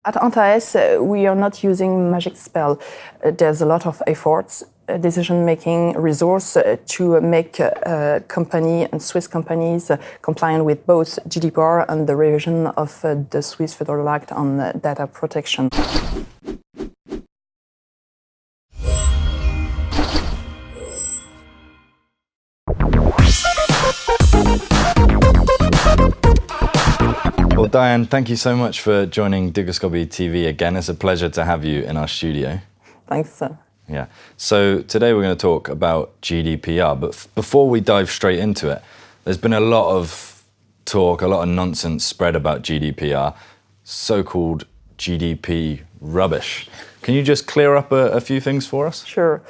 At Antaes, we are not using magic spell. There's a lot of efforts, decision-making resource to make company and Swiss companies compliant with both GDPR and the revision of the Swiss Federal Act on data protection. Well, Diane, thank you so much for joining Dukascopy TV again. It's a pleasure to have you in our studio. Thanks, sir. Yeah. So today we're going to talk about GDPR, but before we dive straight into it, there's been a lot of talk, a lot of nonsense spread about GDPR, so-called GDPRubbish. Can you just clear up a few things for us? Sure.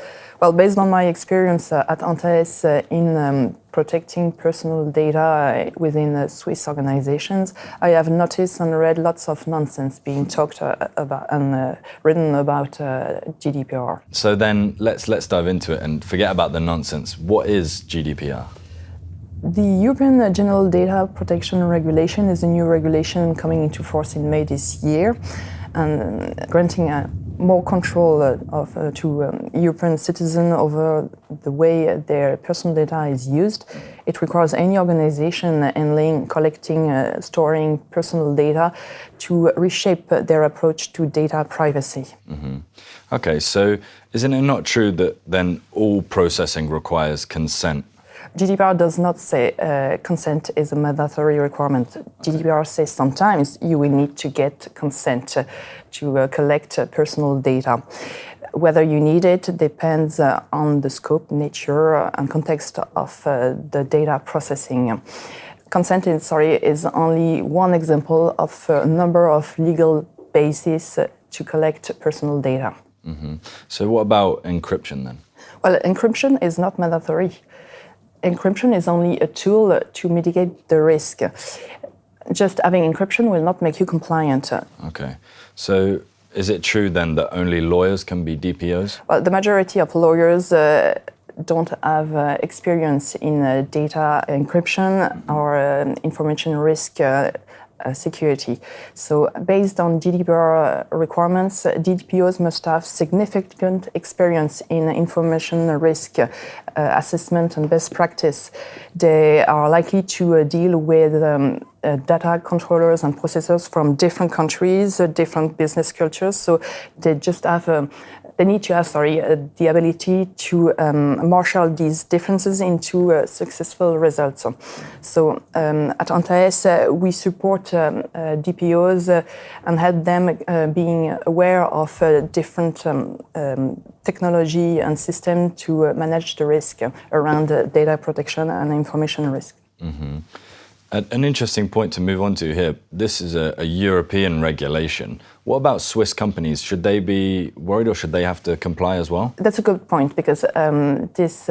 Well, based on my experience at Antaes in protecting personal data within Swiss organizations, I have noticed and read lots of nonsense being talked about and written about GDPR. So then let's dive into it and forget about the nonsense. What is GDPR? The European General Data Protection Regulation is a new regulation coming into force in May this year and granting more control to European citizens over the way their personal data is used. It requires any organization handling, collecting, storing personal data to reshape their approach to data privacy. Mm-hmm. Okay, so isn't it not true that then all processing requires consent? GDPR does not say consent is a mandatory requirement. GDPR says sometimes you will need to get consent to collect personal data. Whether you need it depends on the scope, nature, and context of the data processing. Consent is only one example of a number of legal bases to collect personal data. Mm-hmm. So what about encryption then? Well, encryption is not mandatory. Encryption is only a tool to mitigate the risk. Just having encryption will not make you compliant. Okay. So is it true then that only lawyers can be DPOs? Well, the majority of lawyers don't have experience in data encryption or information risk security. So based on GDPR requirements, DPOs must have significant experience in information risk assessment and best practice. They are likely to deal with data controllers and processors from different countries, different business cultures. So they just have they need to have, the ability to marshal these differences into successful results. So at Antaes, we support DPOs and help them being aware of different technology and system to manage the risk around data protection and information risk. Mm-hmm. An interesting point to move on to here. This is a European regulation. What about Swiss companies? Should they be worried or should they have to comply as well? That's a good point because this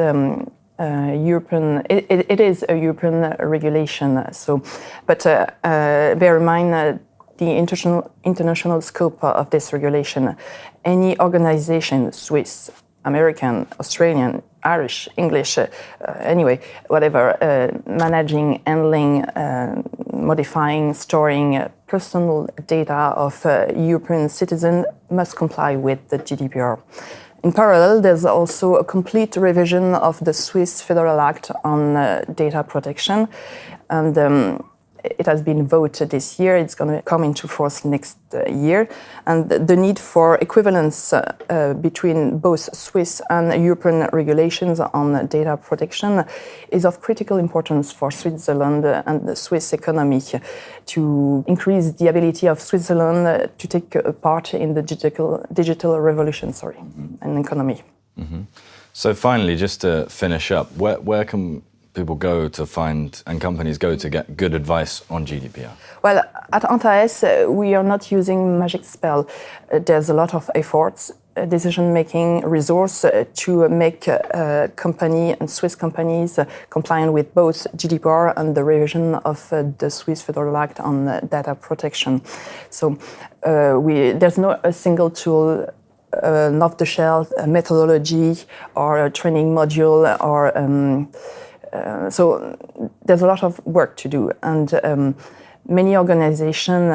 European, it is a European regulation. So, but bear in mind the international scope of this regulation. Any organization, Swiss, American, Australian, Irish, English, anyway, whatever, managing, handling, modifying, storing personal data of European citizens must comply with the GDPR. In parallel, there's also a complete revision of the Swiss Federal Act on data protection, and it has been voted this year. It's going to come into force next year. And the need for equivalence between both Swiss and European regulations on data protection is of critical importance for Switzerland and the Swiss economy to increase the ability of Switzerland to take part in the digital revolution, and economy. Mm-hmm. So finally, just to finish up, where can people go to find, and companies go to get good advice on GDPR? Well, at Antaes, we are not using magic spell. There's a lot of efforts, decision-making resource to make company and Swiss companies compliant with both GDPR and the revision of the Swiss Federal Act on data protection. So there's no a single tool, off-the-shelf methodology or a training module or so there's a lot of work to do, and Many organizations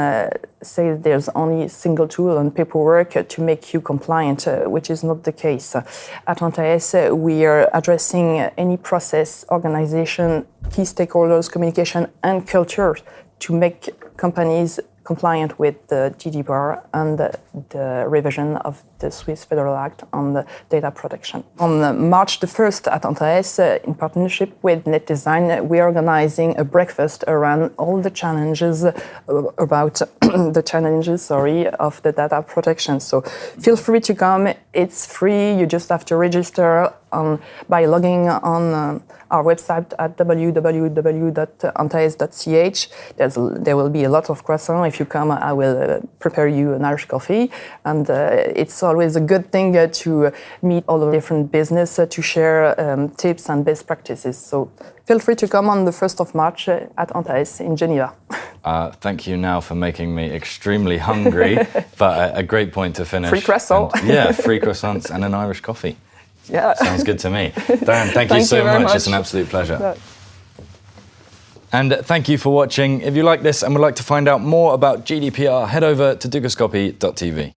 say there's only a single tool and paperwork to make you compliant, which is not the case. At Antaes, we are addressing any process, organization, key stakeholders, communication, and culture to make companies compliant with the GDPR and the revision of the Swiss Federal Act on the data protection. On March the 1st at Antaes, in partnership with Net Design, we are organizing a breakfast around all the challenges of the data protection. So feel free to come. It's free. You just have to register by logging on our website at www.antaes.ch. There will be a lot of croissants. If you come, I will prepare you an Irish coffee. And it's always a good thing to meet all the different business, to share tips and best practices. So feel free to come on the 1st of March at Antaes in Geneva. Thank you now for making me extremely hungry, but a great point to finish. Free croissant. Yeah, free croissants and an Irish coffee. Yeah. Sounds good to me. Diane, thank you so much. It's an absolute pleasure. Yeah. And thank you for watching. If you like this and would like to find out more about GDPR, head over to Dukascopy TV.